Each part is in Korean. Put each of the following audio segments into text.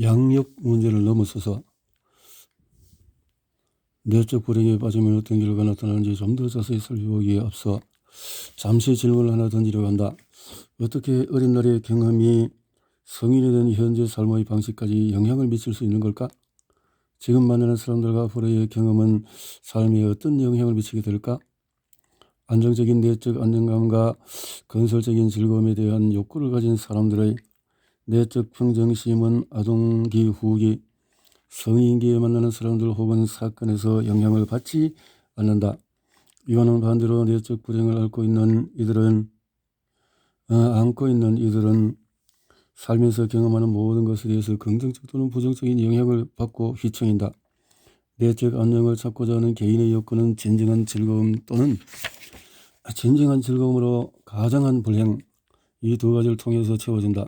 양육 문제를 넘어서서 내적 불행에 빠지면 어떤 결과가 나타나는지 좀 더 자세히 살펴보기에 앞서 잠시 질문을 하나 던지려고 한다. 어떻게 어린 날의 경험이 성인이 된 현재 삶의 방식까지 영향을 미칠 수 있는 걸까? 지금 만나는 사람들과 앞으로의 경험은 삶에 어떤 영향을 미치게 될까? 안정적인 내적 안정감과 건설적인 즐거움에 대한 욕구를 가진 사람들의 내적 평정심은 아동기 후기, 성인기에 만나는 사람들 혹은 사건에서 영향을 받지 않는다. 이와는 반대로 내적 불행을 안고 있는 이들은 삶에서 경험하는 모든 것에 대해서 긍정적 또는 부정적인 영향을 받고 휘청인다. 내적 안정을 찾고자 하는 개인의 욕구는 진정한 즐거움으로 가장한 불행, 이 두 가지를 통해서 채워진다.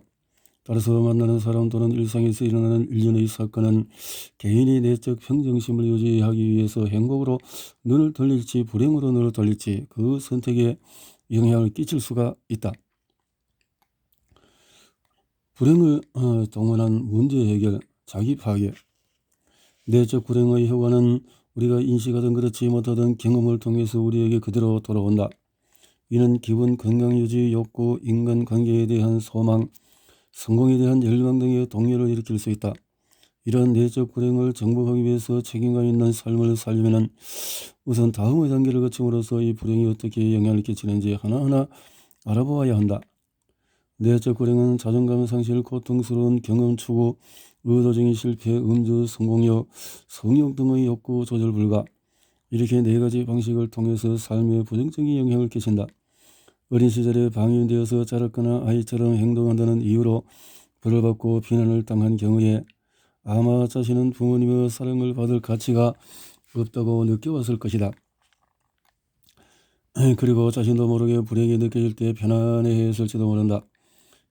따라서 만나는 사람 또는 일상에서 일어나는 일련의 사건은 개인이 내적 평정심을 유지하기 위해서 행복으로 눈을 돌릴지 불행으로 눈을 돌릴지 그 선택에 영향을 끼칠 수가 있다. 불행을 동원한 문제 해결, 자기 파괴. 내적 불행의 효과는 우리가 인식하든 그렇지 못하던 경험을 통해서 우리에게 그대로 돌아온다. 이는 기분 건강 유지 욕구, 인간관계에 대한 소망, 성공에 대한 열망 등의 동요를 일으킬 수 있다. 이러한 내적 불행을 정복하기 위해서 책임감 있는 삶을 살려면 우선 다음의 단계를 거침으로써 이 불행이 어떻게 영향을 끼치는지 하나하나 알아보아야 한다. 내적 불행은 자존감 상실, 고통스러운 경험 추구, 의도적인 실패, 음주, 성공욕, 성욕 등의 욕구 조절 불가, 이렇게 네 가지 방식을 통해서 삶에 부정적인 영향을 끼친다. 어린 시절에 방임되어서 자랐거나 아이처럼 행동한다는 이유로 벌을 받고 비난을 당한 경우에 아마 자신은 부모님의 사랑을 받을 가치가 없다고 느껴왔을 것이다. 그리고 자신도 모르게 불행이 느껴질 때 편안해했을지도 모른다.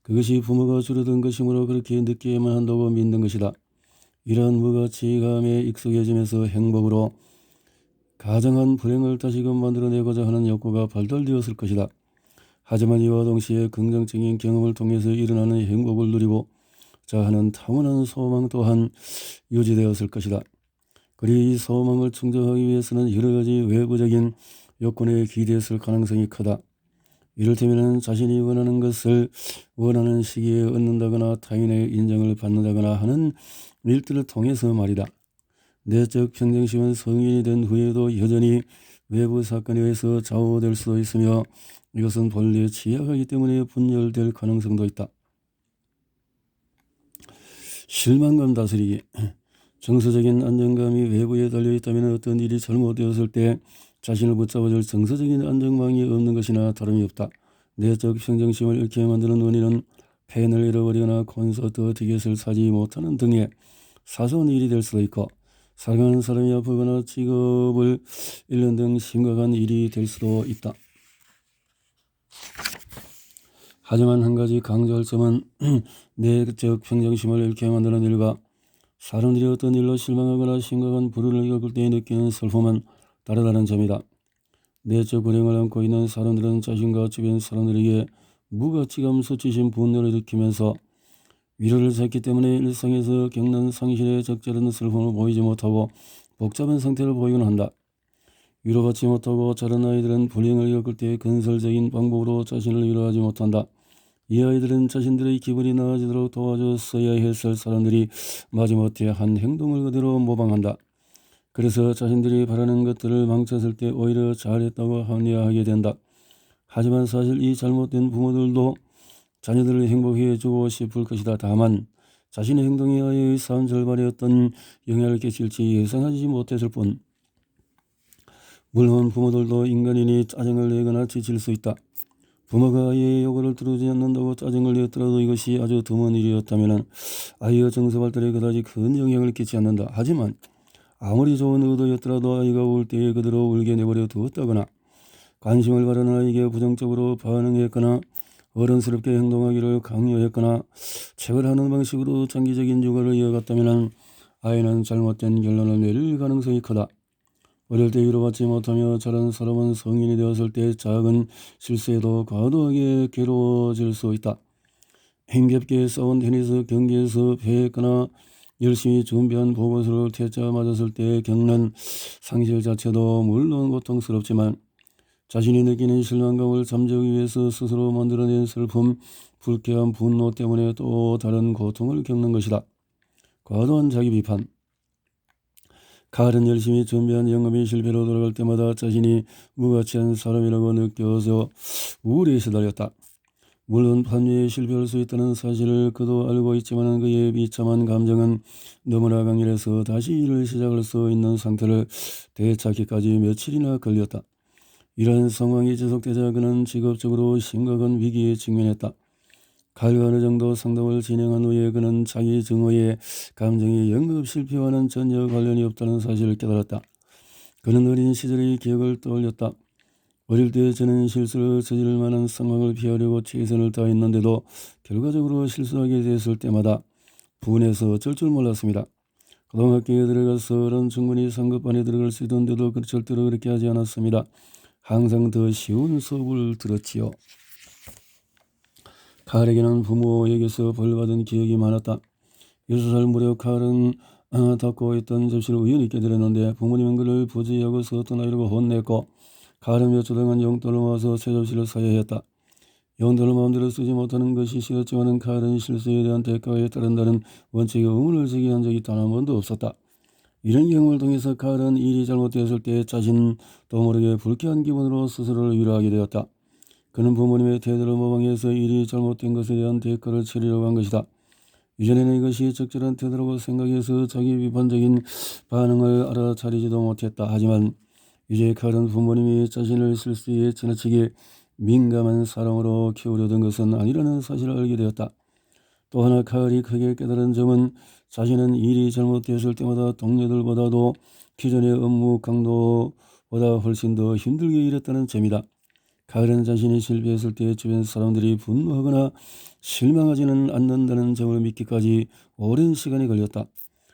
그것이 부모가 주려던 것이므로 그렇게 느끼야만 한다고 믿는 것이다. 이러한 무가치감에 익숙해지면서 행복으로 가정한 불행을 다시금 만들어내고자 하는 욕구가 발달되었을 것이다. 하지만 이와 동시에 긍정적인 경험을 통해서 일어나는 행복을 누리고자 하는 타고난 소망 또한 유지되었을 것이다. 그리 이 소망을 충족하기 위해서는 여러 가지 외부적인 요건에 기대했을 가능성이 크다. 이를테면 자신이 원하는 것을 원하는 시기에 얻는다거나 타인의 인정을 받는다거나 하는 일들을 통해서 말이다. 내적 평정심은 성인이 된 후에도 여전히 외부 사건에 의해서 좌우될 수도 있으며 이것은 본래 취약하기 때문에 분열될 가능성도 있다. 실망감 다스리기. 정서적인 안정감이 외부에 달려있다면 어떤 일이 잘못되었을 때 자신을 붙잡아줄 정서적인 안정망이 없는 것이나 다름이 없다. 내적 평정심을 잃게 만드는 원인은 펜을 잃어버리거나 콘서트 티켓을 사지 못하는 등의 사소한 일이 될 수도 있고 사랑하는 사람이 아프거나 직업을 잃는 등 심각한 일이 될 수도 있다. 하지만 한 가지 강조할 점은 내적 평정심을 잃게 만드는 일과 사람들이 어떤 일로 실망하거나 심각한 불운을 겪을 때 느끼는 슬픔은 다르다는 점이다. 내적 불행을 안고 있는 사람들은 자신과 주변 사람들에게 무가치감 수치심 분노를 일으키면서 위로를 찾기 때문에 일상에서 겪는 상실의 적절한 슬픔을 보이지 못하고 복잡한 상태를 보이곤 한다. 위로받지 못하고 자란 아이들은 불행을 겪을 때 건설적인 방법으로 자신을 위로하지 못한다. 이 아이들은 자신들의 기분이 나아지도록 도와줬어야 했을 사람들이 마지못해 한 행동을 그대로 모방한다. 그래서 자신들이 바라는 것들을 망쳤을 때 오히려 잘했다고 합리화하게 된다. 하지만 사실 이 잘못된 부모들도 자녀들을 행복해주고 싶을 것이다. 다만 자신의 행동이 아이의 삶 절반에 어떤 영향을 끼칠지 예상하지 못했을 뿐. 물론 부모들도 인간이니 짜증을 내거나 지칠 수 있다. 부모가 아이의 요구를 들어주지 않는다고 짜증을 냈더라도 이것이 아주 드문 일이었다면 아이의 정서 발달에 그다지 큰 영향을 끼치지 않는다. 하지만 아무리 좋은 의도였더라도 아이가 울 때에 그대로 울게 내버려 두었다거나 관심을 바라는 아이에게 부정적으로 반응했거나 어른스럽게 행동하기를 강요했거나 체벌하는 방식으로 장기적인 육아를 이어갔다면 아이는 잘못된 결론을 내릴 가능성이 크다. 어릴 때 위로받지 못하며 자란 사람은 성인이 되었을 때 작은 실수에도 과도하게 괴로워질 수 있다. 힘겹게 싸운 테니스 경기에서 패했거나 열심히 준비한 보고서를 퇴짜 맞았을 때 겪는 상실 자체도 물론 고통스럽지만 자신이 느끼는 실망감을 잠재우기 위해서 스스로 만들어낸 슬픔, 불쾌한 분노 때문에 또 다른 고통을 겪는 것이다. 과도한 자기 비판. 칼은 열심히 준비한 영업이 실패로 돌아갈 때마다 자신이 무가치한 사람이라고 느껴서 우울에 시달렸다. 물론 판매에 실패할 수 있다는 사실을 그도 알고 있지만 그의 비참한 감정은 너무나 강렬해서 다시 일을 시작할 수 있는 상태를 되찾기까지 며칠이나 걸렸다. 이러한 상황이 지속되자 그는 직업적으로 심각한 위기에 직면했다. 칼과 어느 정도 상담을 진행한 후에 그는 자기 증오의 감정이 영업 실패와는 전혀 관련이 없다는 사실을 깨달았다. 그는 어린 시절의 기억을 떠올렸다. 어릴 때 저는 실수를 저지를 만한 상황을 피하려고 최선을 다했는데도 결과적으로 실수하게 됐을 때마다 분해서 어쩔 줄 몰랐습니다. 고등학교에 들어가서는 충분히 상급 안에 들어갈 수 있던데도 절대로 그렇게 하지 않았습니다. 항상 더 쉬운 수업을 들었지요. 칼에게는 부모에게서 벌받은 기억이 많았다. 6살 무렵 칼은 닫고 있던 접시를 우연히 깨뜨렸는데 부모님은 그를 부주의하고 서툰 아이라고 혼냈고 칼은 몇 주 동안 용돈을 모아서 새 접시를 사야 했다. 용돈을 마음대로 쓰지 못하는 것이 싫었지만 칼은 실수에 대한 대가에 따른다는 원칙에 의문을 제기한 적이 단 한 번도 없었다. 이런 경험을 통해서 칼은 일이 잘못되었을 때 자신도 모르게 불쾌한 기분으로 스스로를 위로하게 되었다. 그는 부모님의 태도를 모방해서 일이 잘못된 것에 대한 대가를 치르려고 한 것이다. 이전에는 이것이 적절한 태도라고 생각해서 자기 비판적인 반응을 알아차리지도 못했다. 하지만 이제 칼은 부모님이 자신을 실수에 지나치게 민감한 사람으로 키우려던 것은 아니라는 사실을 알게 되었다. 또 하나 칼이 크게 깨달은 점은 자신은 일이 잘못되었을 때마다 동료들보다도 기존의 업무 강도보다 훨씬 더 힘들게 일했다는 점이다. 칼은 자신이 실패했을 때 주변 사람들이 분노하거나 실망하지는 않는다는 점을 믿기까지 오랜 시간이 걸렸다.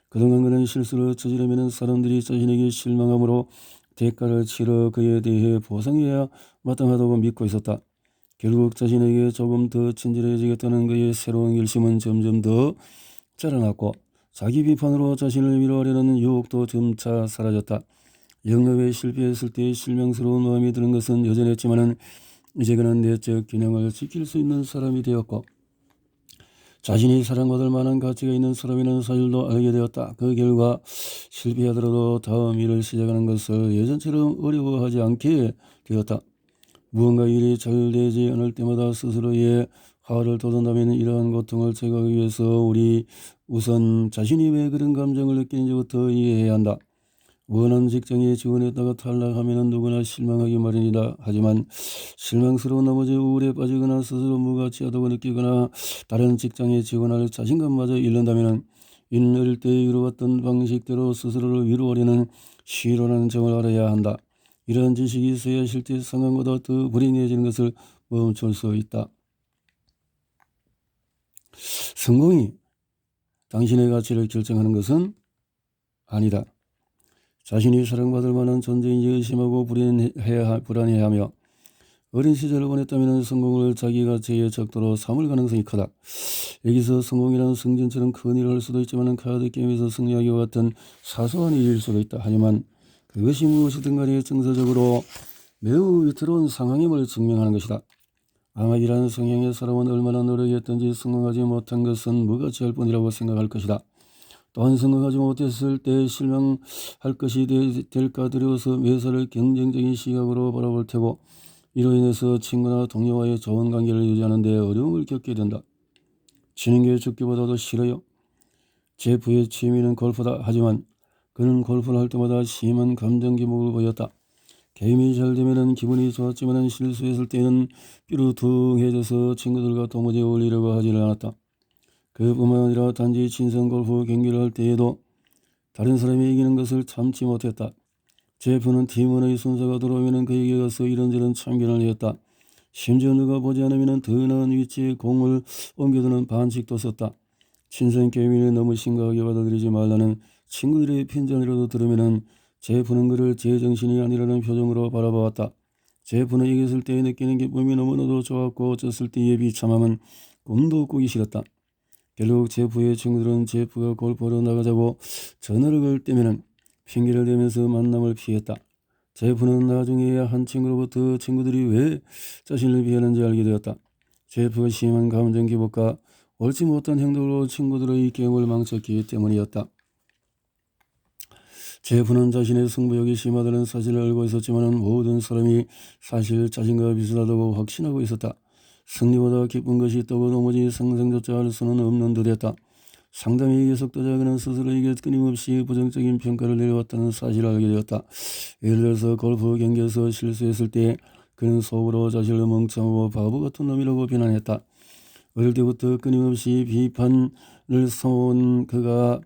그동안 그는 실수를 저지르면 사람들이 자신에게 실망함으로 대가를 치러 그에 대해 보상해야 마땅하다고 믿고 있었다. 결국 자신에게 조금 더 친절해지겠다는 그의 새로운 결심은 점점 더 자라났고 자기 비판으로 자신을 위로하려는 유혹도 점차 사라졌다. 영업에 실패했을 때 실망스러운 마음이 드는 것은 여전했지만 이제 그는 내적 균형을 지킬 수 있는 사람이 되었고 자신이 사랑받을 만한 가치가 있는 사람이라는 사실도 알게 되었다. 그 결과 실패하더라도 다음 일을 시작하는 것을 예전처럼 어려워하지 않게 되었다. 무언가 일이 잘 되지 않을 때마다 스스로의 화를 돋운다면 이러한 고통을 제거하기 위해서 우리 우선 자신이 왜 그런 감정을 느끼는지부터 이해해야 한다. 원하는 직장에 지원했다가 탈락하면 누구나 실망하기 마련이다. 하지만 실망스러운 나머지 우울에 빠지거나 스스로 무가치하다고 느끼거나 다른 직장에 지원할 자신감마저 잃는다면 이는 어릴 때 이루어왔던 방식대로 스스로를 위로하려는 시로라는 점을 알아야 한다. 이러한 지식이 있어야 실제 상황보다 더 불행해지는 것을 멈출 수 있다. 성공이 당신의 가치를 결정하는 것은 아니다. 자신이 사랑받을 만한 존재인지 의심하고 불안해하며 어린 시절을 보냈다면 성공을 자기 가치의 적도로 삼을 가능성이 크다. 여기서 성공이라는 승진처럼 큰 일을 할 수도 있지만 카드게임에서 승리하기와 같은 사소한 일일 수도 있다. 하지만 그것이 무엇이든 간에 정서적으로 매우 위태로운 상황임을 증명하는 것이다. 암흑이라는 성향의 사람은 얼마나 노력했든지 성공하지 못한 것은 무가치할 뿐이라고 생각할 것이다. 또한 성공하지 못했을 때 실망할 것이 될까 두려워서 매사를 경쟁적인 시각으로 바라볼 테고 이로 인해서 친구나 동료와의 좋은 관계를 유지하는 데 어려움을 겪게 된다. 지는 게 죽기보다도 싫어요. 제프의 취미는 골프다. 하지만 그는 골프를 할 때마다 심한 감정 기복을 보였다. 게임이 잘 되면 기분이 좋았지만 실수했을 때는 삐루둥해져서 친구들과 도무지 어울리려고 하지를 않았다. 그뿐만 아니라 단지 친선 골프 경기를 할 때에도 다른 사람이 이기는 것을 참지 못했다. 제프는 팀원의 순서가 들어오면 그에게 가서 이런저런 참견을 했다. 심지어 누가 보지 않으면 더 나은 위치에 공을 옮겨두는 반칙도 썼다. 친선 게임을 너무 심각하게 받아들이지 말라는 친구들의 편견이라도 들으면 제프는 그를 제정신이 아니라는 표정으로 바라보았다. 제프는 이겼을 때 느끼는 기쁨이 너무나도 좋았고 졌을 때의 비참함은 꿈도 꾸기 싫었다. 결국 제프의 친구들은 제프가 골프하러 나가자고 전화를 걸 때면은 핑계를 대면서 만남을 피했다. 제프는 나중에야 한 친구로부터 친구들이 왜 자신을 피하는지 알게 되었다. 제프가 심한 감정 기복과 옳지 못한 행동으로 친구들의 게임을 망쳤기 때문이었다. 제프는 자신의 승부욕이 심하다는 사실을 알고 있었지만 모든 사람이 사실 자신과 비슷하다고 확신하고 있었다. 승리보다 기쁜 것이 있다고 도무지 상상조차 할 수는 없는 듯했다. 상담이 계속되자 그는 스스로에게 끊임없이 부정적인 평가를 내려왔다는 사실을 알게 되었다. 예를 들어서 골프 경기에서 실수했을 때 그는 속으로 자신을 멍청하고 바보 같은 놈이라고 비난했다. 어릴 때부터 끊임없이 비판을 써온 그가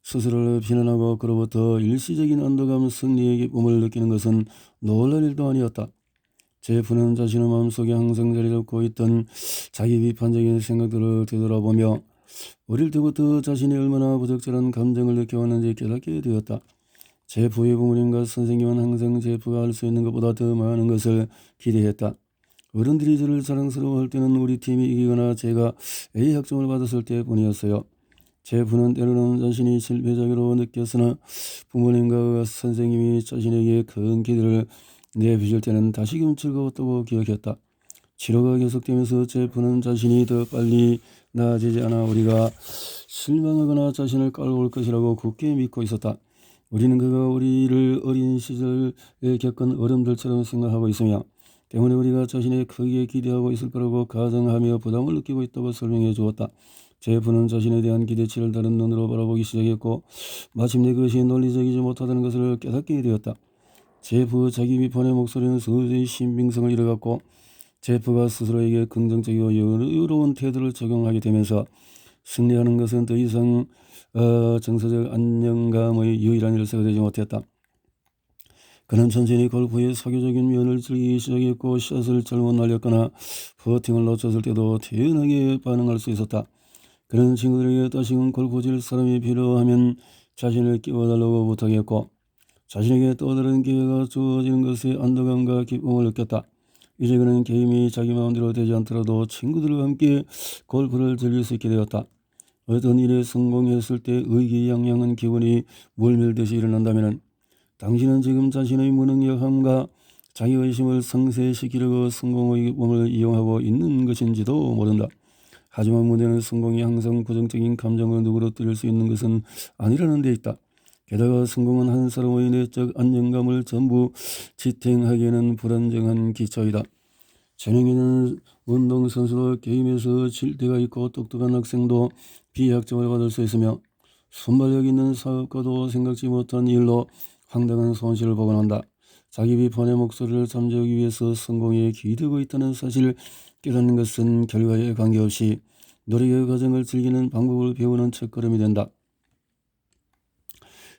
스스로를 비난하고 그로부터 일시적인 안도감, 승리의 기쁨을 느끼는 것은 놀랄 일도 아니었다. 제프는 자신의 마음속에 항상 자리 잡고 있던 자기 비판적인 생각들을 되돌아보며 어릴 때부터 자신이 얼마나 부적절한 감정을 느껴왔는지 깨닫게 되었다. 제프의 부모님과 선생님은 항상 제프가 할 수 있는 것보다 더 많은 것을 기대했다. 어른들이 저를 자랑스러워할 때는 우리 팀이 이기거나 제가 A 학점을 받았을 때뿐이었어요. 제프는 때로는 자신이 실패자로 느꼈으나 부모님과 선생님이 자신에게 큰 기대를 내비칠 때는 다시금 즐거웠다고 기억했다. 치료가 계속되면서 제프는 자신이 더 빨리 나아지지 않아 우리가 실망하거나 자신을 깔볼 것이라고 굳게 믿고 있었다. 우리는 그가 우리를 어린 시절에 겪은 어려움들처럼 생각하고 있으며 때문에 우리가 자신의 크게 기대하고 있을 거라고 가정하며 부담을 느끼고 있다고 설명해 주었다. 제프는 자신에 대한 기대치를 다른 눈으로 바라보기 시작했고 마침내 그것이 논리적이지 못하다는 것을 깨닫게 되었다. 제프 자기 비판의 목소리는 서서히 신빙성을 잃어갔고 제프가 스스로에게 긍정적이고 여유로운 태도를 적용하게 되면서 승리하는 것은 더 이상 정서적 안정감의 유일한 열쇠가 되지 못했다. 그는 천천히 골프의 사교적인 면을 즐기기 시작했고 샷을 잘못 날렸거나 퍼팅을 놓쳤을 때도 태연하게 반응할 수 있었다. 그는 친구들에게 다시금 골프 칠 사람이 필요하면 자신을 끼워달라고 부탁했고 자신에게 또 다른 기회가 주어지는 것에 안도감과 기쁨을 느꼈다. 이제 그는 게임이 자기 마음대로 되지 않더라도 친구들과 함께 골프를 즐길 수 있게 되었다. 어떤 일에 성공했을 때 의기양양한 기분이 물밀듯이 일어난다면 당신은 지금 자신의 무능력함과 자기의심을 상쇄시키려고 성공의 기쁨을 이용하고 있는 것인지도 모른다. 하지만 문제는 성공이 항상 부정적인 감정을 누그러뜨릴 수 있는 것은 아니라는 데 있다. 게다가 성공은 한 사람의 내적 안정감을 전부 지탱하기에는 불안정한 기초이다. 재능있는 운동선수도 게임에서 질 때가 있고 똑똑한 학생도 비학점을 받을 수 있으며 순발력 있는 사업가도 생각지 못한 일로 황당한 손실을 보곤 한다. 자기 비판의 목소리를 잠재우기 위해서 성공에 기대고 있다는 사실을 깨닫는 것은 결과에 관계없이 노력의 과정을 즐기는 방법을 배우는 첫걸음이 된다.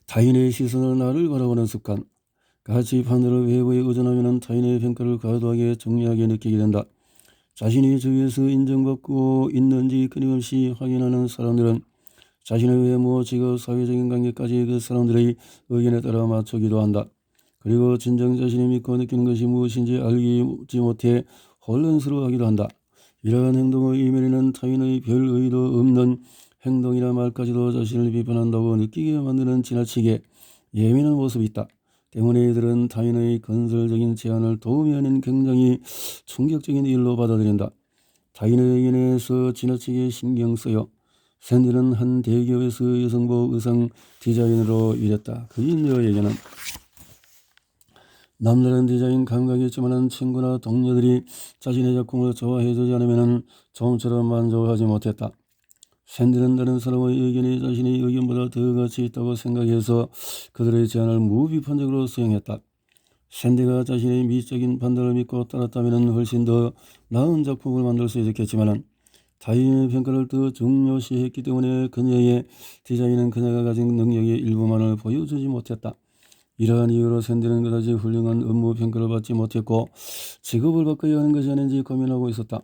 타인의 시선으로 나를 바라보는 습관. 가치 판단을 외부에 의존하면 타인의 평가를 과도하게 정리하게 느끼게 된다. 자신이 주위에서 인정받고 있는지 끊임없이 확인하는 사람들은 자신의 외모, 직업, 사회적인 관계까지 그 사람들의 의견에 따라 맞추기도 한다. 그리고 진정 자신이 믿고 느끼는 것이 무엇인지 알지 못해 혼란스러워하기도 한다. 이러한 행동의 이면에는 타인의 별 의도 없는 행동이나 말까지도 자신을 비판한다고 느끼게 만드는 지나치게 예민한 모습이 있다. 때문에 이들은 타인의 건설적인 제안을 도움이 아닌 굉장히 충격적인 일로 받아들인다. 타인의 의견에서 지나치게 신경 쓰여 샌디는 한 대기업에서 여성복 의상 디자이너로 일했다. 그 인여에게는 남다른 디자인 감각이 있지만 친구나 동료들이 자신의 작품을 좋아해주지 않으면 좀처럼 만족하지 못했다. 샌디는 다른 사람의 의견이 자신의 의견보다 더 가치 있다고 생각해서 그들의 제안을 무비판적으로 수용했다. 샌디가 자신의 미적인 판단을 믿고 따랐다면 훨씬 더 나은 작품을 만들 수 있었겠지만 타인의 평가를 더 중요시했기 때문에 그녀의 디자인은 그녀가 가진 능력의 일부만을 보여주지 못했다. 이러한 이유로 샌디는 그다지 훌륭한 업무 평가를 받지 못했고 직업을 바꿔야 하는 것이 아닌지 고민하고 있었다.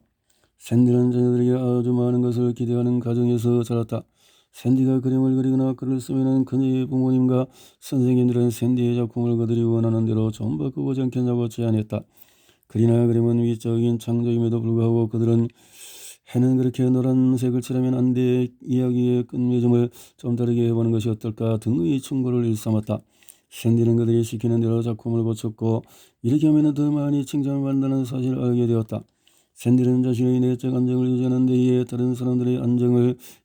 샌디는 자녀들에게 아주 많은 것을 기대하는 가정에서 자랐다. 샌디가 그림을 그리거나 글을 쓰면 그녀의 부모님과 선생님들은 샌디의 작품을 그들이 원하는 대로 좀 바꾸지 않겠냐고 제안했다. 글이나 그림은 위적인 창조임에도 불구하고 그들은 해는 그렇게 노란색을 칠하면 안 돼. 이야기의 끝맺음을 좀 다르게 해보는 것이 어떨까 등의 충고를 일삼았다. 샌디는 그들이 시키는 대로 작품을 고쳤고 이렇게 하면 더 많이 칭찬을 받는다는 사실을 알게 되었다. 샌디는 자신의 내적 안정을 유지하는 데에 다른 사람들의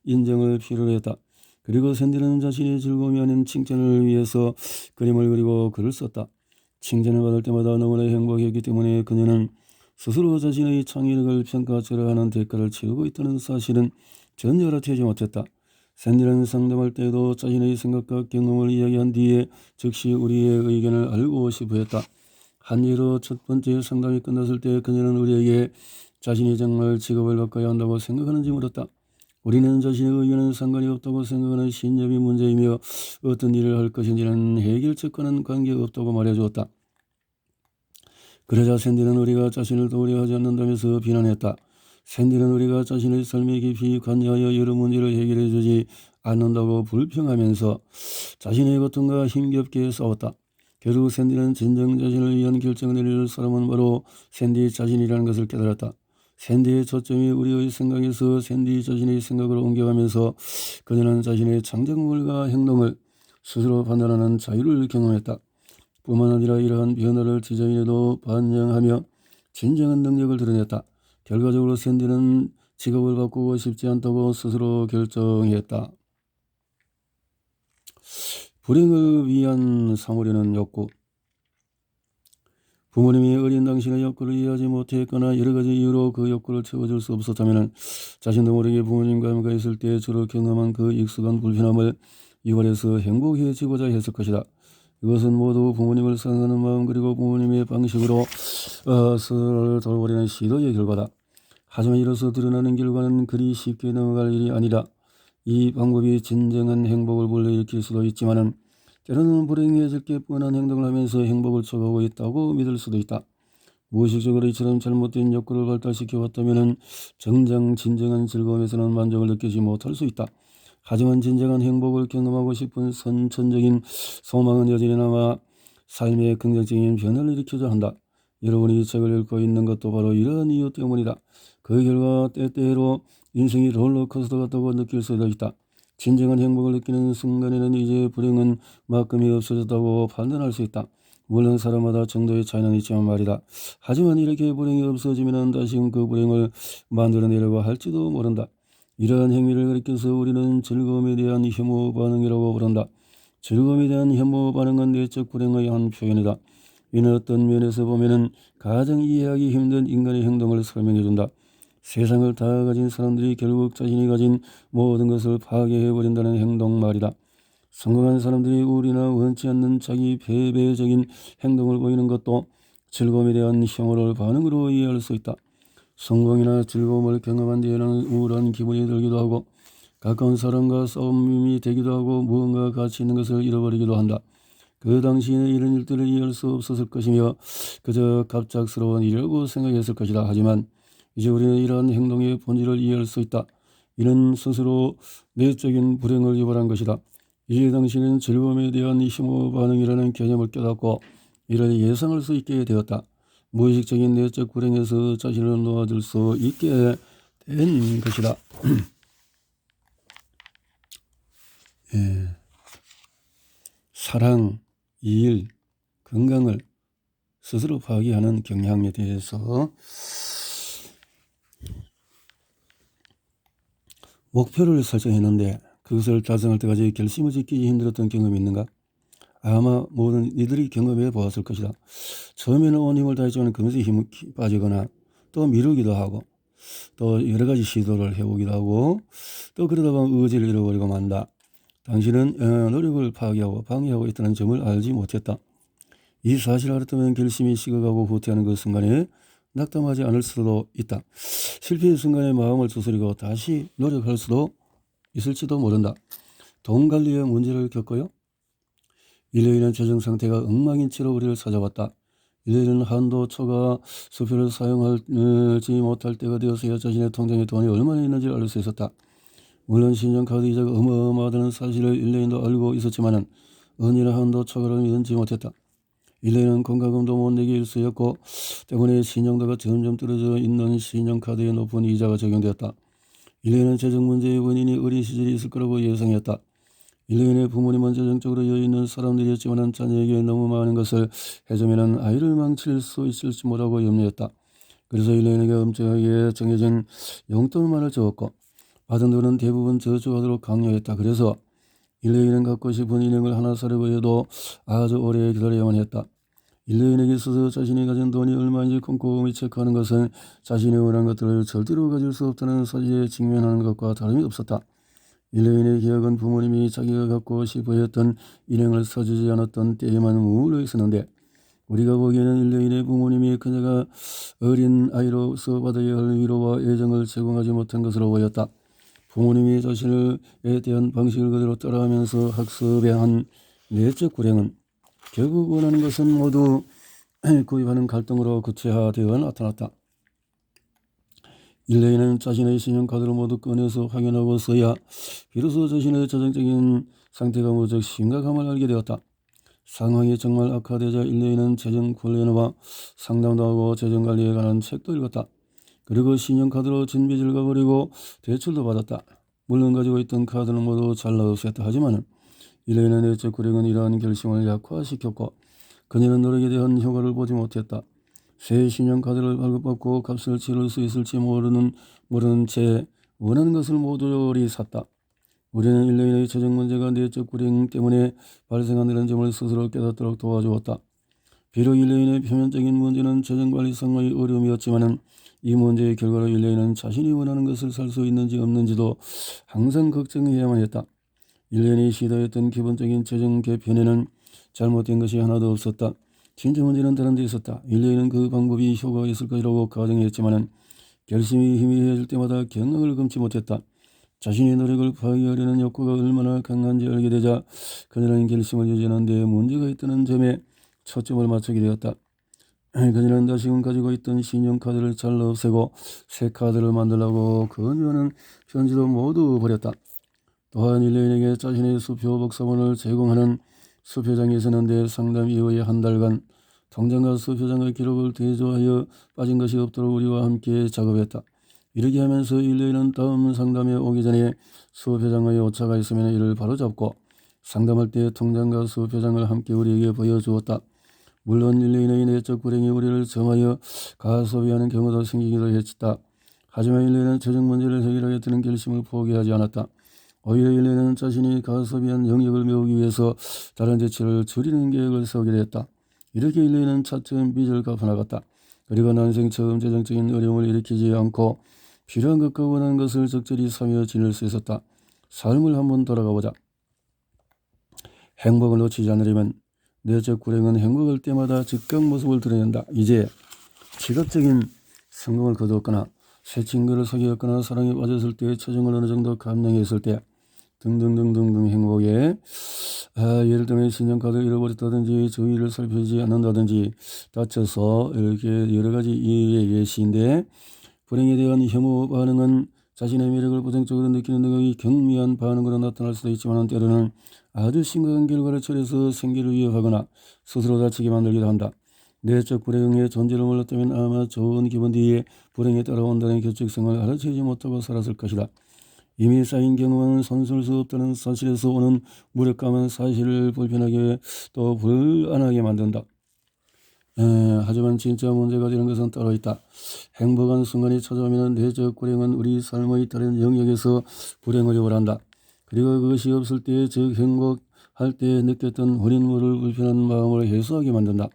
인정을 필요로 했다. 그리고 샌디는 자신의 즐거움이 아닌 칭찬을 위해서 그림을 그리고 글을 썼다. 칭찬을 받을 때마다 너무나 행복했기 때문에 그녀는 스스로 자신의 창의력을 평가절하하는 대가를 치르고 있다는 사실은 전혀 알아채지 못했다. 샌디는 상담할 때에도 자신의 생각과 경험을 이야기한 뒤에 즉시 우리의 의견을 알고 싶어 했다. 한 예로 첫 번째 상담이 끝났을 때 그녀는 우리에게 자신이 정말 직업을 바꿔야 한다고 생각하는지 물었다. 우리는 자신의 의견은 상관이 없다고 생각하는 신념이 문제이며 어떤 일을 할 것인지는 해결책과는 관계없다고 말해주었다. 그러자 샌디는 우리가 자신을 도우려 하지 않는다면서 비난했다. 샌디는 우리가 자신의 삶에 깊이 관여하여 여러 문제를 해결해 주지 않는다고 불평하면서 자신의 고통과 힘겹게 싸웠다. 결국 샌디는 진정 자신을 위한 결정을 내릴 사람은 바로 샌디 자신이라는 것을 깨달았다. 샌디의 초점이 우리의 생각에서 샌디 자신의 생각으로 옮겨가면서 그녀는 자신의 창작물과 행동을 스스로 판단하는 자유를 경험했다. 뿐만 아니라 이러한 변화를 디자인에도 반영하며 진정한 능력을 드러냈다. 결과적으로 샌디는 직업을 바꾸고 싶지 않다고 스스로 결정했다. 불행을 위한 삼으려는 욕구. 부모님이 어린 당신의 욕구를 이해하지 못했거나 여러 가지 이유로 그 욕구를 채워줄 수 없었다면 자신도 모르게 부모님과 함께 있을 때 주로 경험한 그 익숙한 불편함을 이월해서 행복해지고자 했을 것이다. 이것은 모두 부모님을 사랑하는 마음 그리고 부모님의 방식으로 스스로를 돌보려는 시도의 결과다. 하지만 이로써 드러나는 결과는 그리 쉽게 넘어갈 일이 아니라 이 방법이 진정한 행복을 불러일으킬 수도 있지만은 때로는 불행해질 게 뻔한 행동을 하면서 행복을 초과하고 있다고 믿을 수도 있다. 무의식적으로 이처럼 잘못된 욕구를 발달시켜 왔다면 정작 진정한 즐거움에서는 만족을 느끼지 못할 수 있다. 하지만 진정한 행복을 경험하고 싶은 선천적인 소망은 여전히 남아 삶의 긍정적인 변화를 일으켜야 한다. 여러분이 이 책을 읽고 있는 것도 바로 이러한 이유 때문이다. 그 결과 때때로 인생이 롤러코스터 같다고 느낄 수도 있다. 진정한 행복을 느끼는 순간에는 이제 불행은 막금이 없어졌다고 판단할 수 있다. 물론 사람마다 정도의 차이는 있지만 말이다. 하지만 이렇게 불행이 없어지면 다시금 그 불행을 만들어내려고 할지도 모른다. 이러한 행위를 가리켜서 우리는 즐거움에 대한 혐오 반응이라고 부른다. 즐거움에 대한 혐오 반응은 내적 불행의 한 표현이다. 이는 어떤 면에서 보면은 가장 이해하기 힘든 인간의 행동을 설명해준다. 세상을 다 가진 사람들이 결국 자신이 가진 모든 것을 파괴해버린다는 행동 말이다. 성공한 사람들이 우리나 원치 않는 자기 패배적인 행동을 보이는 것도 즐거움에 대한 혐오를 반응으로 이해할 수 있다. 성공이나 즐거움을 경험한 뒤에는 우울한 기분이 들기도 하고 가까운 사람과 싸움이 되기도 하고 무언가 가치 있는 것을 잃어버리기도 한다. 그 당시에는 이런 일들을 이해할 수 없었을 것이며 그저 갑작스러운 일이라고 생각했을 것이다. 하지만 이제 우리는 이러한 행동의 본질을 이해할 수 있다. 이는 스스로 내적인 불행을 유발한 것이다. 이제 당신은 즐거움에 대한 혐오 반응이라는 개념을 깨닫고 이를 예상할 수 있게 되었다. 무의식적인 내적 불행에서 자신을 놓아줄 수 있게 된 것이다. 사랑, 일, 건강을 스스로 파괴하는 경향에 대해서 목표를 설정했는데 그것을 달성할 때까지 결심을 짓기 힘들었던 경험이 있는가? 아마 모든 이들이 경험해 보았을 것이다. 처음에는 온 힘을 다했지만 금세 힘이 빠지거나 또 미루기도 하고 또 여러 가지 시도를 해보기도 하고 또 그러다가 의지를 잃어버리고 만다. 당신은 노력을 파괴하고 방해하고 있다는 점을 알지 못했다. 이 사실을 알았다면 결심이 식어가고 후퇴하는 그 순간에 낙담하지 않을 수도 있다. 실패의 순간에 마음을 추스리고 다시 노력할 수도 있을지도 모른다. 돈 관리에 문제를 겪어요? 일요일은 재정 상태가 엉망인 채로 우리를 찾아왔다. 일요일은 한도 초과 수표를 사용하지 못할 때가 되어서야 자신의 통장에 돈이 얼마나 있는지를 알 수 있었다. 물론 신용카드 이자가 어마어마하다는 사실을 일요일도 알고 있었지만 언제나 한도 초과를 믿지 못했다. 일레는 건가금도 못 내게 일쑤였고 때문에 신용도가 점점 떨어져 있는 신용카드에 높은 이자가 적용되었다. 일레는 재정 문제의 원인이 어린 시절이 있을 거라고 예상했다. 일레인의 부모님은 재정적으로 여유있는 사람들이었지만 자녀에게 너무 많은 것을 해주면 아이를 망칠 수 있을지 모르고 염려했다. 그래서 일레인에게 엄청나게 정해진 용돈만을 적었고 받은 돈은 대부분 저축하도록 강요했다. 그래서 일레인은 갖고 싶은 인형을 하나 사려고 해도 아주 오래 기다려야만 했다. 일레인에게 있어서 자신이 가진 돈이 얼마인지 꼼꼼히 체크하는 것은 자신이 원하는 것들을 절대로 가질 수 없다는 사실에 직면하는 것과 다름이 없었다. 일레인의 기억은 부모님이 자기가 갖고 싶어 했던 일행을 사주지 않았던 때에만 머물러 있었는데 우리가 보기에는 일레인의 부모님이 그녀가 어린 아이로서 받아야 할 위로와 애정을 제공하지 못한 것으로 보였다. 부모님이 자신에 대한 방식을 그대로 따라하면서 학습에 한 내적 불행은 결국 원하는 것은 모두 구입하는 갈등으로 구체화되어 나타났다. 일레인은 자신의 신용카드를 모두 꺼내서 확인하고서야 비로소 자신의 재정적인 상태가 무척 심각함을 알게 되었다. 상황이 정말 악화되자 일레인은 재정 훈련과 상담도 하고 재정관리에 관한 책도 읽었다. 그리고 신용카드로 진 빚을 갚으려고 대출도 받았다. 물론 가지고 있던 카드는 모두 잘라 없앴다. 하지만 일레인의 내적 불행은 이러한 결심을 약화시켰고 그녀는 노력에 대한 효과를 보지 못했다. 새 신용카드를 발급받고 값을 치를 수 있을지 모르는 채 원하는 것을 모조리 샀다. 우리는 일레인의 재정 문제가 내적 불행 때문에 발생한다는 점을 스스로 깨닫도록 도와주었다. 비록 일레인의 표면적인 문제는 재정관리상의 어려움이었지만 이 문제의 결과로 일레인은 자신이 원하는 것을 살 수 있는지 없는지도 항상 걱정해야만 했다. 일레인이 시도했던 기본적인 재정 개편에는 잘못된 것이 하나도 없었다. 진짜 문제는 다른 데 있었다. 일레인은 그 방법이 효과가 있을 것이라고 가정했지만 결심이 희미해질 때마다 경악을 금치 못했다. 자신의 노력을 파괴하려는 욕구가 얼마나 강한지 알게 되자 그녀는 결심을 유지하는 데 문제가 있다는 점에 초점을 맞추게 되었다. 그녀는 다시금 가지고 있던 신용카드를 잘라 없애고 새 카드를 만들라고 권유하는 편지도 모두 버렸다. 또한 일레인에게 자신의 수표 복사본을 제공하는 수표장이 있었는데 상담 이후에 한 달간 통장과 수표장의 기록을 대조하여 빠진 것이 없도록 우리와 함께 작업했다. 이렇게 하면서 일레인은 다음 상담에 오기 전에 수표장의 오차가 있으면 이를 바로잡고 상담할 때 통장과 수표장을 함께 우리에게 보여주었다. 물론 일레인의 내적 불행이 우리를 정하여 가소비하는 경우도 생기기도 했다. 하지만 일레인은 재정 문제를 해결하겠다는 결심을 포기하지 않았다. 오히려 일레인은 자신이 가소비한 영역을 메우기 위해서 다른 대출을 줄이는 계획을 세우게 됐다. 이렇게 일레인은 차츰 빚을 갚아나갔다. 그리고 난생 처음 재정적인 어려움을 일으키지 않고 필요한 것과 원하는 것을 적절히 사며 지낼 수 있었다. 삶을 한번 돌아가보자. 행복을 놓치지 않으려면 내적 불행은 행복할 때마다 즉각 모습을 드러낸다. 이제 직업적인 성공을 거두었거나 새 친구를 사귀었거나 사랑에 빠졌을 때 처정을 어느 정도 감당했을 때 등등등등등 행복에 예를 들면 신용카드를 잃어버렸다든지 주위를 살피지 않는다든지 다쳐서 이렇게 여러 가지 이유의 예시인데 불행에 대한 혐오 반응은 자신의 매력을 부정적으로 느끼는 능력이 경미한 반응으로 나타날 수도 있지만 때로는 아주 심각한 결과를 초래해서 생계를 위협하거나 스스로 다치게 만들기도 한다. 내적 불행의 존재를 몰랐다면 아마 좋은 기분 뒤에 불행이 따라온다는 규칙성을 알아채지 못하고 살았을 것이다. 이미 쌓인 경험은 손쓸 수 없다는 사실에서 오는 무력감은 사실을 불편하게 또 불안하게 만든다. 하지만 진짜 문제가 되는 것은 따로 있다. 행복한 순간이 찾아오면 내적 불행은 우리 삶의 다른 영역에서 불행을 유발한다. 그리고 그것이 없을 때, 즉 행복할 때 느꼈던 혼인물을 불편한 마음을 해소하게 만든다.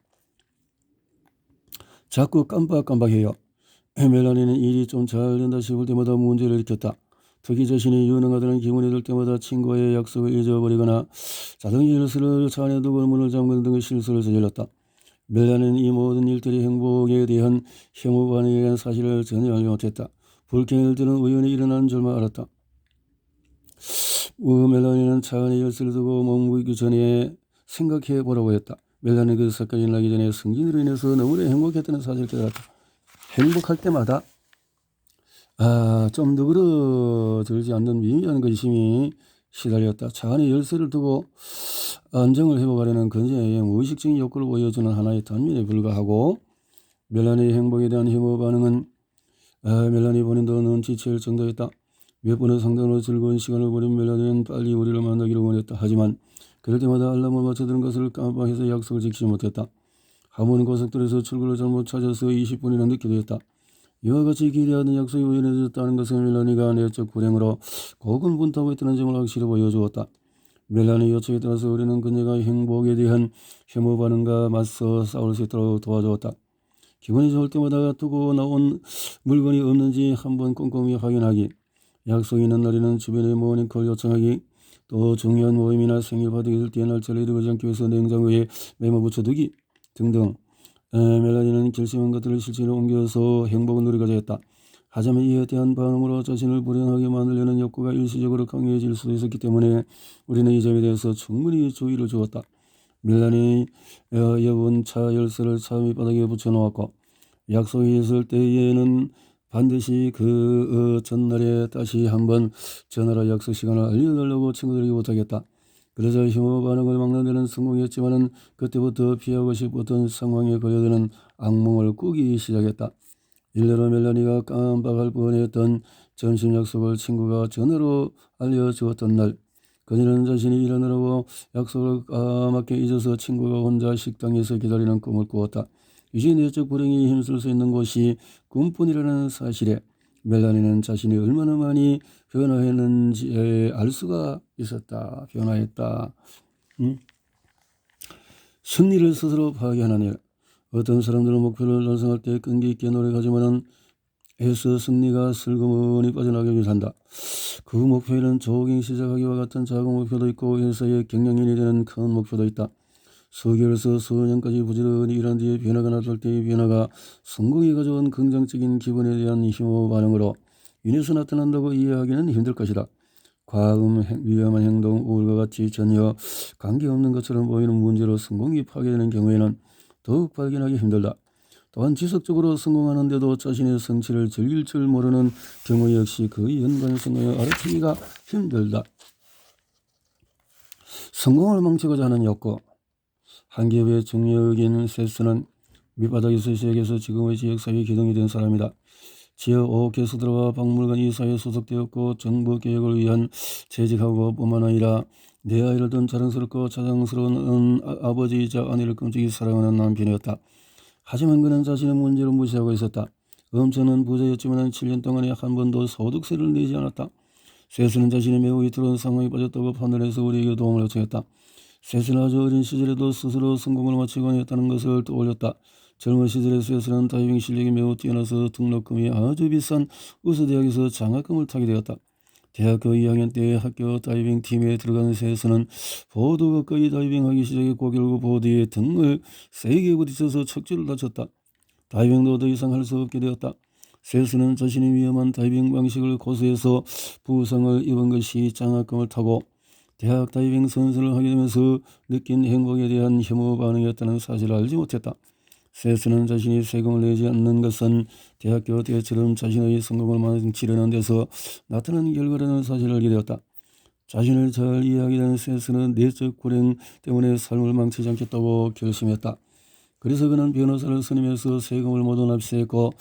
자꾸 깜빡깜빡해요. 멜라니는 일이 좀 잘 된다 싶을 때마다 문제를 일으켰다. 특히 자신이 유능하다는 기분이 들 때마다 친구와의 약속을 잊어버리거나 자동차 열쇠를 차 안에 두고 문을 잠그는 등의 실수를 저질렀다. 멜라니는 이 모든 일들이 행복에 대한 혐오 반응에 대한 사실을 전혀 알지 못했다. 불쾌한 일들은 우연히 일어나는 줄만 알았다. 멜라니는 차 안에 열쇠를 두고 머무기 전에 생각해 보라고 했다. 멜라니는 그 사건이 일어나기 전에 승진으로 인해서 너무나 행복했다는 사실을 깨달았다. 행복할 때마다 좀 너그러들지 않는 미묘한 근심이 시달렸다. 차 안에 열쇠를 두고 안정을 회복하려는 건전의 무의식적인 욕구를 보여주는 하나의 단면에 불과하고, 멜라니의 행복에 대한 혐오 반응은 멜라니 본인도 눈치챌 정도였다. 몇 번의 상당으로 즐거운 시간을 보낸 멜라니는 빨리 우리를 만나기를 원했다. 하지만 그럴 때마다 알람을 맞춰두는 것을 깜빡해서 약속을 지키지 못했다. 한 번은 고속도로에서 출구를 잘못 찾아서 20분이나 늦게 되었다. 이와 같이 기대하던 약속이 우연해졌다는 것은 멜라니가 내적 불행으로 고군분투하고 있다는 점을 확실히 보여주었다. 멜라니 요청에 따라서 우리는 그녀가 행복에 대한 혐오 반응과 맞서 싸울 수 있도록 도와주었다. 기분이 좋을 때마다 두고 나온 물건이 없는지 한번 꼼꼼히 확인하기, 약속 있는 날에는 주변에 모닝콜 요청하기, 또 중요한 모임이나 생일 파티가 있을 때 날짜를 잃어버리지 않기 위해서 냉장고에 메모 붙여두기 등등. 멜라니는 결심한 것들을 실제로 옮겨서 행복을 누리고자 했다. 하지만 이에 대한 반응으로 자신을 불행하게 만들려는 욕구가 일시적으로 강해질 수도 있었기 때문에 우리는 이 점에 대해서 충분히 주의를 주었다. 멜라니 여분 차 열쇠를 차 밑바닥에 붙여놓았고, 약속이 있을 때에는 반드시 그 전날에 다시 한번 전화로 약속 시간을 알려달라고 친구들에게 부탁했다. 그러자 혐오 반응을 막는 데는 성공했지만은 그때부터 피하고 싶었던 상황에 걸려드는 악몽을 꾸기 시작했다. 일례로 멜라니가 깜빡할 뻔했던 점심 약속을 친구가 전화로 알려주었던 날, 그녀는 자신이 일하느라고 약속을 까맣게 잊어서 친구가 혼자 식당에서 기다리는 꿈을 꾸었다. 이제 내적 불행이 힘쓸 수 있는 곳이 꿈뿐이라는 사실에 멜라니는 자신이 얼마나 많이 변화했는지 알 수가 있었다. 변화했다. 승리를 스스로 파괴하는 일. 어떤 사람들은 목표를 달성할 때 끈기 있게 노력하지만은 애써 승리가 슬그머니 빠져나가게 한다. 그 목표에는 조깅 시작하기와 같은 작은 목표도 있고 회사의 경영인이 되는 큰 목표도 있다. 수개월에서 수년까지 부지런히 일한 뒤에 변화가 나타날 때의 변화가 성공이 가져온 긍정적인 기분에 대한 혐오 반응으로 인해서 나타난다고 이해하기는 힘들 것이다. 과음, 위험한 행동, 우울과 같이 전혀 관계없는 것처럼 보이는 문제로 성공이 파괴되는 경우에는 더욱 발견하기 힘들다. 또한 지속적으로 성공하는데도 자신의 성취를 즐길 줄 모르는 경우 역시 그 연관성을 알아채기가 힘들다. 성공을 망치고자 하는 욕구. 한 기업의 중력인 세스는 밑바닥에서 시작해서 지금의 지역사회 기둥이 된 사람이다. 지역 5개 수들과 박물관 이사에 소속되었고 정부 개혁을 위한 재직하고 뿐만 아니라 내 아이를 둔 자랑스럽고 자랑스러운 아버지이자 아내를 끔찍이 사랑하는 남편이었다. 하지만 그는 자신의 문제를 무시하고 있었다. 엄청난 부자였지만 7년 동안에 한 번도 소득세를 내지 않았다. 세스는 자신이 매우 위태로운 상황에 빠졌다고 판단해서 우리에게 도움을 요청했다. 세스는 아주 어린 시절에도 스스로 성공을 마치곤 했다는 것을 떠올렸다. 젊은 시절에 세스는 다이빙 실력이 매우 뛰어나서 등록금이 아주 비싼 의수대학에서 장학금을 타게 되었다. 대학교 2학년 때 학교 다이빙 팀에 들어간 세스는 보드 가까이 다이빙하기 시작했고 결국 보드에 등을 세게 부딪혀서 척추를 다쳤다. 다이빙도 더 이상 할 수 없게 되었다. 세스는 자신이 위험한 다이빙 방식을 고수해서 부상을 입은 것이 장학금을 타고 대학 다이빙 선수를 하게 되면서 느낀 행복에 대한 혐오 반응이었다는 사실을 알지 못했다. 세스는 자신이 세금을 내지 않는 것은 대학교 때처럼 자신의 성공을 망치려는 데서 나타나는 결과라는 사실을 알게 되었다. 자신을 잘 이해하게 된 세스는 내적 불행 때문에 삶을 망치지 않겠다고 결심했다. 그래서 그는 변호사를 선임해서 세금을 모두 납세했고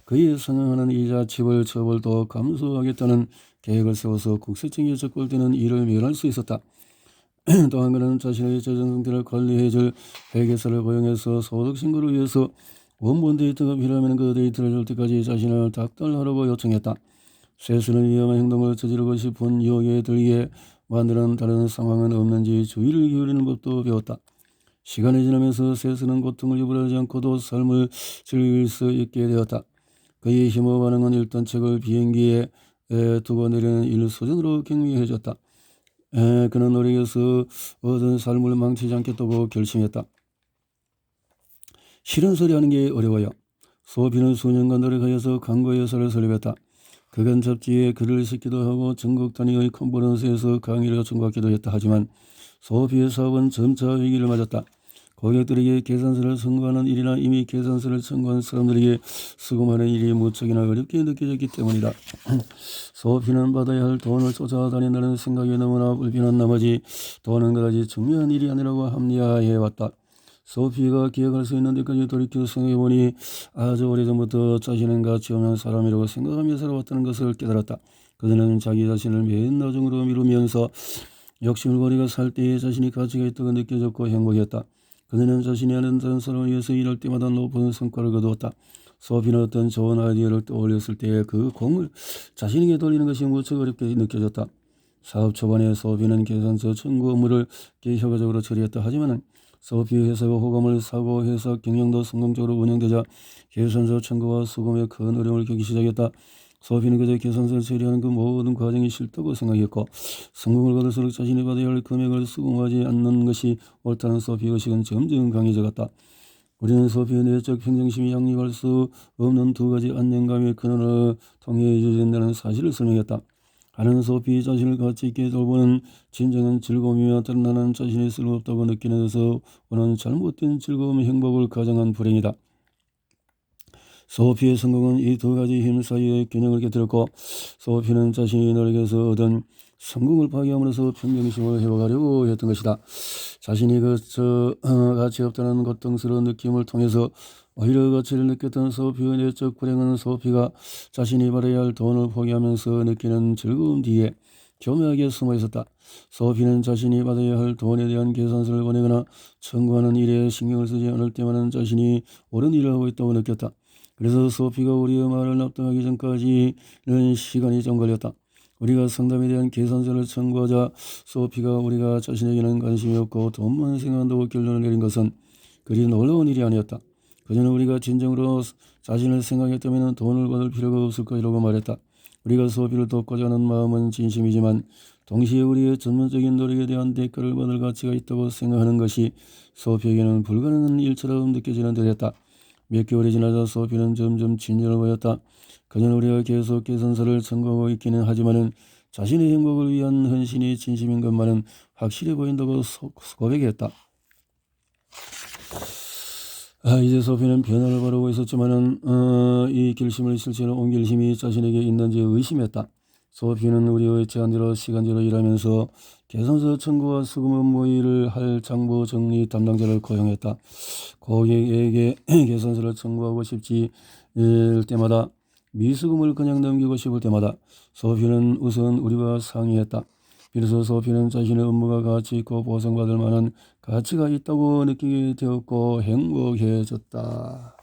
그에 상응하는 이자 치벌 처벌도 감수하겠다는 계획을 세워서 국세청에 적발되는 일을 면할 수 있었다. 또한 그는 자신의 재정 상태를 관리해줄 회계사를 고용해서 소득신고를 위해서 원본 데이터가 필요하면 그 데이터를 줄 때까지 자신을 닥달하라고 요청했다. 세수는 위험한 행동을 저지르고 싶은 유혹에 들게 만드는 다른 상황은 없는지 주의를 기울이는 법도 배웠다. 시간이 지나면서 세수는 고통을 유발하지 않고도 삶을 즐길 수 있게 되었다. 그의 혐오 반응은 일단 책을 비행기에 두고 내리는 일소전으로 격리해졌다. 그는 노력해서 얻은 삶을 망치지 않겠다고 결심했다. 싫은 소리 하는 게 어려워요. 소피는 수년간 노력하여서 광고 회사를 설립했다. 그간 잡지에 글을 쓰기도 하고 전국 단위의 컨퍼런스에서 강의를 요청받기도 했다. 하지만 소피의 사업은 점차 위기를 맞았다. 고객들에게 계산서를 청구하는 일이나 이미 계산서를 청구한 사람들에게 수금하는 일이 무척이나 어렵게 느껴졌기 때문이다. 소피는 받아야 할 돈을 쫓아다닌다는 생각이 너무나 불편한 나머지 돈은 그다지 중요한 일이 아니라고 합리화해왔다. 소피가 기억할 수 있는 데까지 돌이켜 생각해보니 아주 오래전부터 자신은 가치 없는 사람이라고 생각하며 살아왔다는 것을 깨달았다. 그들은 자기 자신을 맨 나중으로 미루면서 욕심을 버리고 살 때에 자신이 가치가 있다고 느껴졌고 행복했다. 그들은 자신이 아는 다른 사람을 위해서 일할 때마다 높은 성과를 거두었다. 소피는 어떤 좋은 아이디어를 떠올렸을 때 그 공을 자신에게 돌리는 것이 무척 어렵게 느껴졌다. 사업 초반에 소피는 계산서 청구 업무를 효과적으로 처리했다. 하지만 소피 회사가 호감을 사고 회사 경영도 성공적으로 운영되자 계산서 청구와 수금에 큰 어려움을 겪기 시작했다. 소피는 그저 계산서를 처리하는 그 모든 과정이 싫다고 생각했고 성공을 거둘수록 자신이 받아야 할 금액을 수금하지 않는 것이 옳다는 소피의 의식은 점점 강해져 갔다. 우리는 소피의 내적 평정심이 양립할 수 없는 두 가지 안정감의 근원을 통해 유지된다는 사실을 설명했다. 하나는 소피 자신을 가치 있게 돌보는 진정한 즐거움이며 다른 하나는 자신이 쓸모없다고 느끼는 데서 오는 잘못된 즐거움 행복을 가정한 불행이다. 소피의 성공은 이 두 가지 힘 사이의 균형을 깨뜨렸고 소피는 자신이 노력해서 얻은 성공을 파괴함으로써 평정심을 회복하려고 했던 것이다. 자신이 가치 없다는 고통스러운 느낌을 통해서 오히려 가치를 느꼈던 소피의 내적 불행은 소피가 자신이 받아야 할 돈을 포기하면서 느끼는 즐거움 뒤에 교묘하게 숨어 있었다. 소피는 자신이 받아야 할 돈에 대한 계산서를 보내거나 청구하는 일에 신경을 쓰지 않을 때마다 자신이 옳은 일을 하고 있다고 느꼈다. 그래서 소피가 우리의 말을 납득하기 전까지는 시간이 좀 걸렸다. 우리가 상담에 대한 계산서를 청구하자 소피가 우리가 자신에게는 관심이 없고 돈만 생각한다고 결론을 내린 것은 그리 놀라운 일이 아니었다. 그녀는 우리가 진정으로 자신을 생각했다면 돈을 받을 필요가 없을 것이라고 말했다. 우리가 소피를 돕고자 하는 마음은 진심이지만 동시에 우리의 전문적인 노력에 대한 대가를 받을 가치가 있다고 생각하는 것이 소피에게는 불가능한 일처럼 느껴지는 듯했다. 몇 개월이 지나자 소피는 점점 진전을 보였다. 그녀는 우리가 계속 계산서를 청구하고 있기는 하지만은 자신의 행복을 위한 헌신이 진심인 것만은 확실해 보인다고 고백했다. 이제 소피는 변화를 바라고 있었지만은 이 결심을 실체로 옮길 힘이 자신에게 있는지 의심했다. 소피는 우리의 제안대로 시간제로 일하면서 계산서 청구와 수금 업무 일을 할 장부 정리 담당자를 고용했다. 고객에게 계산서를 청구하고 싶지 일 때마다 미수금을 그냥 넘기고 싶을 때마다 소피는 우선 우리와 상의했다. 비로소 소피는 자신의 업무가 가치 있고 보상받을 만한 가치가 있다고 느끼게 되었고 행복해졌다.